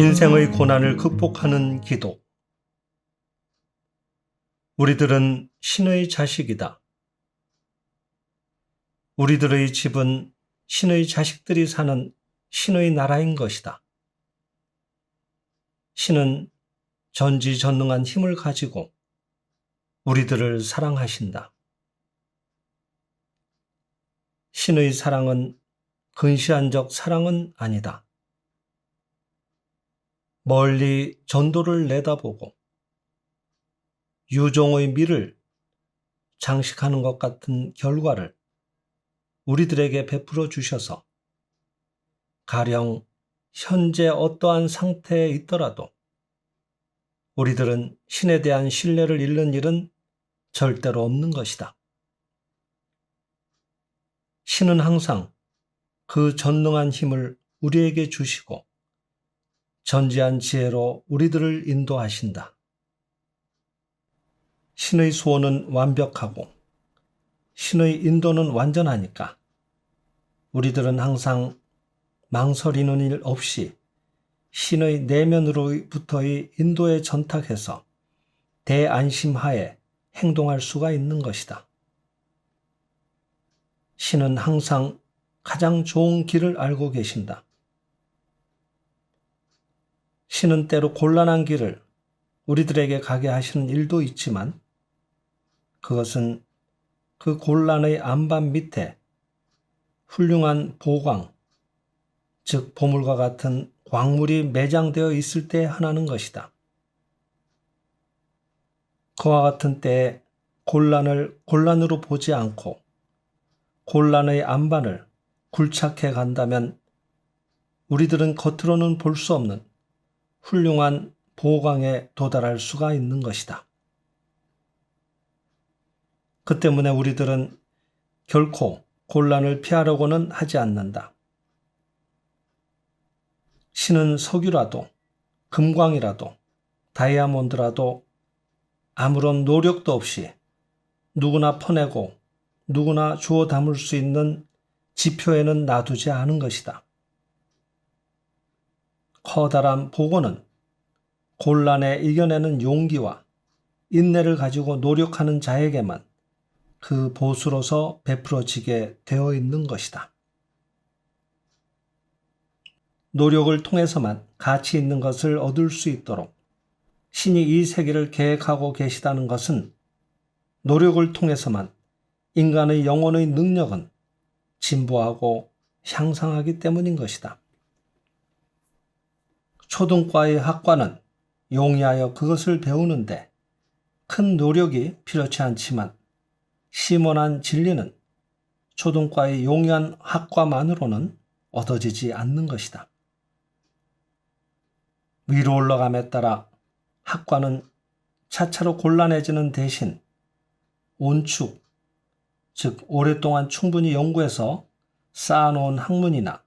인생의 고난을 극복하는 기도. 우리들은 신의 자식이다. 우리들의 집은 신의 자식들이 사는 신의 나라인 것이다. 신은 전지전능한 힘을 가지고 우리들을 사랑하신다. 신의 사랑은 근시안적 사랑은 아니다. 멀리 전도를 내다보고 유종의 미를 장식하는 것 같은 결과를 우리들에게 베풀어 주셔서 가령 현재 어떠한 상태에 있더라도 우리들은 신에 대한 신뢰를 잃는 일은 절대로 없는 것이다. 신은 항상 그 전능한 힘을 우리에게 주시고 전지한 지혜로 우리들을 인도하신다. 신의 소원은 완벽하고 신의 인도는 완전하니까 우리들은 항상 망설이는 일 없이 신의 내면으로부터의 인도에 전탁해서 대안심하에 행동할 수가 있는 것이다. 신은 항상 가장 좋은 길을 알고 계신다. 신은 때로 곤란한 길을 우리들에게 가게 하시는 일도 있지만 그것은 그 곤란의 안반 밑에 훌륭한 보광, 즉 보물과 같은 광물이 매장되어 있을 때 하나는 것이다. 그와 같은 때에 곤란을 곤란으로 보지 않고 곤란의 안반을 굴착해 간다면 우리들은 겉으로는 볼 수 없는 훌륭한 보광에 도달할 수가 있는 것이다. 그 때문에 우리들은 결코 곤란을 피하려고는 하지 않는다. 신은 석유라도 금광이라도 다이아몬드라도 아무런 노력도 없이 누구나 퍼내고 누구나 주워 담을 수 있는 지표에는 놔두지 않은 것이다. 커다란 보고는 곤란에 이겨내는 용기와 인내를 가지고 노력하는 자에게만 그 보수로서 베풀어지게 되어 있는 것이다. 노력을 통해서만 가치 있는 것을 얻을 수 있도록 신이 이 세계를 계획하고 계시다는 것은 노력을 통해서만 인간의 영혼의 능력은 진보하고 향상하기 때문인 것이다. 초등과의 학과는 용이하여 그것을 배우는데 큰 노력이 필요치 않지만 심원한 진리는 초등과의 용이한 학과만으로는 얻어지지 않는 것이다. 위로 올라감에 따라 학과는 차차로 곤란해지는 대신 온축, 즉 오랫동안 충분히 연구해서 쌓아놓은 학문이나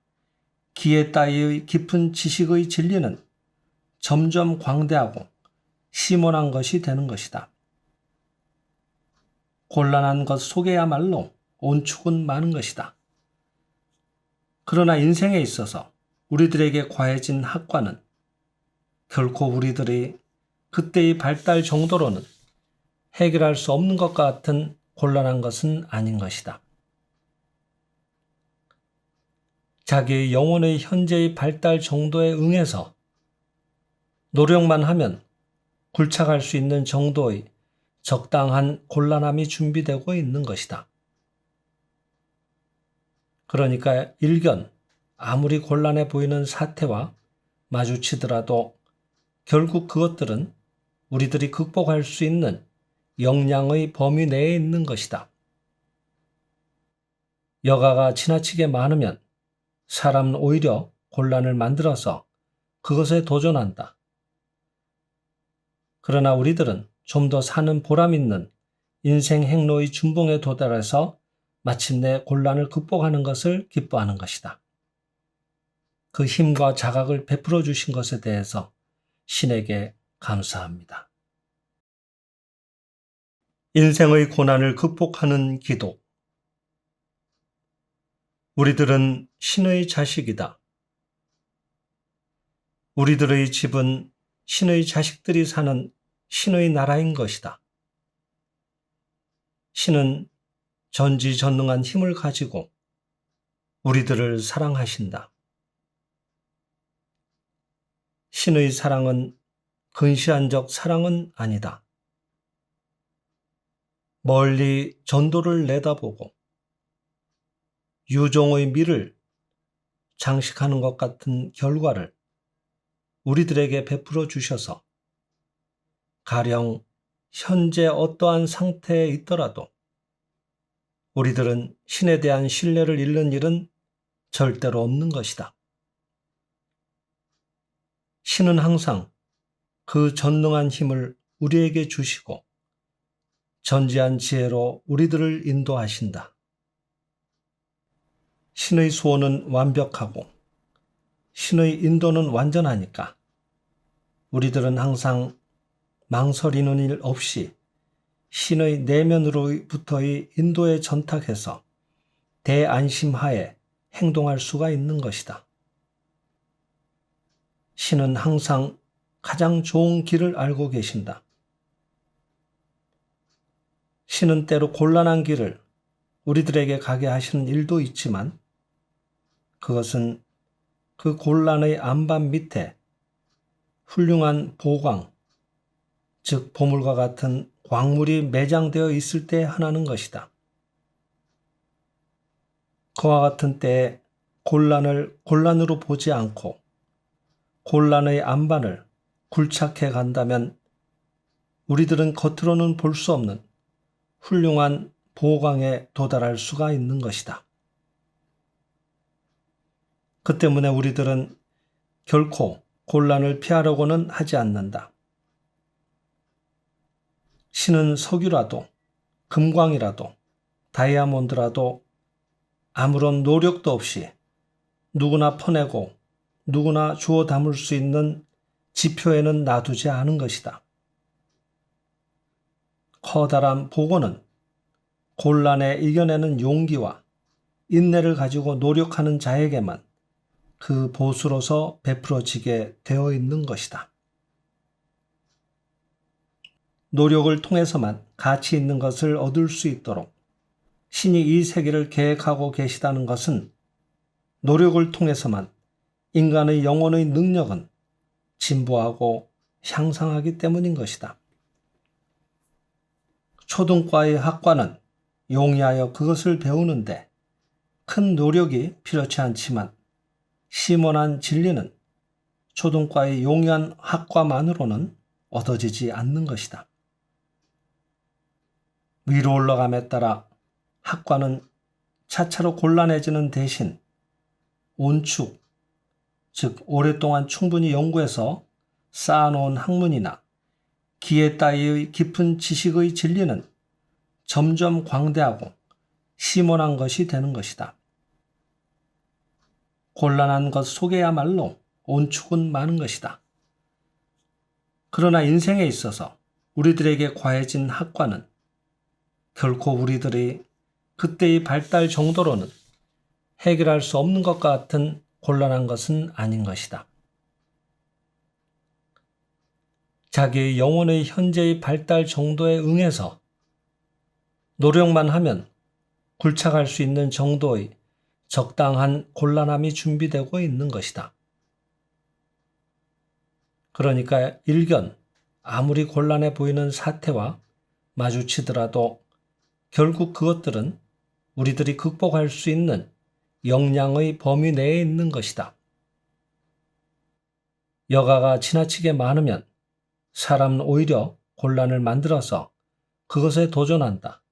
기에 따위의 깊은 지식의 진리는 점점 광대하고 심원한 것이 되는 것이다. 곤란한 것 속에야말로 온축은 많은 것이다. 그러나 인생에 있어서 우리들에게 과해진 학과는 결코 우리들이 그때의 발달 정도로는 해결할 수 없는 것과 같은 곤란한 것은 아닌 것이다. 자기의 영혼의 현재의 발달 정도에 응해서 노력만 하면 굴착할 수 있는 정도의 적당한 곤란함이 준비되고 있는 것이다. 그러니까 일견 아무리 곤란해 보이는 사태와 마주치더라도 결국 그것들은 우리들이 극복할 수 있는 역량의 범위 내에 있는 것이다. 여가가 지나치게 많으면 사람은 오히려 곤란을 만들어서 그것에 도전한다. 그러나 우리들은 좀 더 사는 보람 있는 인생 행로의 준봉에 도달해서 마침내 곤란을 극복하는 것을 기뻐하는 것이다. 그 힘과 자각을 베풀어 주신 것에 대해서 신에게 감사합니다. 인생의 고난을 극복하는 기도. 우리들은 신의 자식이다. 우리들의 집은 신의 자식들이 사는 신의 나라인 것이다. 신은 전지전능한 힘을 가지고 우리들을 사랑하신다. 신의 사랑은 근시안적 사랑은 아니다. 멀리 전도를 내다보고 유종의 미를 장식하는 것 같은 결과를 우리들에게 베풀어 주셔서 가령 현재 어떠한 상태에 있더라도 우리들은 신에 대한 신뢰를 잃는 일은 절대로 없는 것이다. 신은 항상 그 전능한 힘을 우리에게 주시고 전지한 지혜로 우리들을 인도하신다. 신의 소원은 완벽하고 신의 인도는 완전하니까 우리들은 항상 망설이는 일 없이 신의 내면으로부터의 인도에 전탁해서 대안심하에 행동할 수가 있는 것이다. 신은 항상 가장 좋은 길을 알고 계신다. 신은 때로 곤란한 길을 우리들에게 가게 하시는 일도 있지만 그것은 그 곤란의 안반 밑에 훌륭한 보광, 즉 보물과 같은 광물이 매장되어 있을 때 하나는 것이다. 그와 같은 때에 곤란을 곤란으로 보지 않고 곤란의 안반을 굴착해 간다면 우리들은 겉으로는 볼 수 없는 훌륭한 보광에 도달할 수가 있는 것이다. 그 때문에 우리들은 결코 곤란을 피하려고는 하지 않는다. 신은 석유라도 금광이라도 다이아몬드라도 아무런 노력도 없이 누구나 퍼내고 누구나 주워 담을 수 있는 지표에는 놔두지 않은 것이다. 커다란 보고는 곤란에 이겨내는 용기와 인내를 가지고 노력하는 자에게만 그 보수로서 베풀어지게 되어 있는 것이다. 노력을 통해서만 가치 있는 것을 얻을 수 있도록 신이 이 세계를 계획하고 계시다는 것은 노력을 통해서만 인간의 영혼의 능력은 진보하고 향상하기 때문인 것이다. 초등과의 학과는 용이하여 그것을 배우는데 큰 노력이 필요치 않지만 심원한 진리는 초등과의 용이한 학과만으로는 얻어지지 않는 것이다. 위로 올라감에 따라 학과는 차차로 곤란해지는 대신 온축, 즉 오랫동안 충분히 연구해서 쌓아놓은 학문이나 기회 따위의 깊은 지식의 진리는 점점 광대하고 심원한 것이 되는 것이다. 곤란한 것 속에야말로 온축은 많은 것이다. 그러나 인생에 있어서 우리들에게 과해진 학과는 결코 우리들이 그때의 발달 정도로는 해결할 수 없는 것과 같은 곤란한 것은 아닌 것이다. 자기의 영혼의 현재의 발달 정도에 응해서 노력만 하면 굴착할 수 있는 정도의 적당한 곤란함이 준비되고 있는 것이다. 그러니까 일견 아무리 곤란해 보이는 사태와 마주치더라도 결국 그것들은 우리들이 극복할 수 있는 역량의 범위 내에 있는 것이다. 여가가 지나치게 많으면 사람은 오히려 곤란을 만들어서 그것에 도전한다.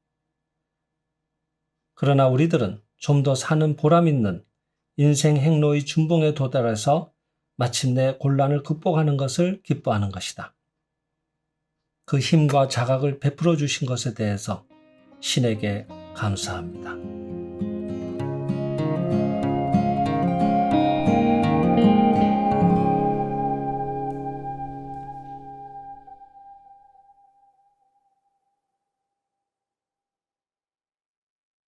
그러나 우리들은 좀 더 사는 보람 있는 인생 행로의 준봉에 도달해서 마침내 곤란을 극복하는 것을 기뻐하는 것이다. 그 힘과 자각을 베풀어 주신 것에 대해서 신에게 감사합니다.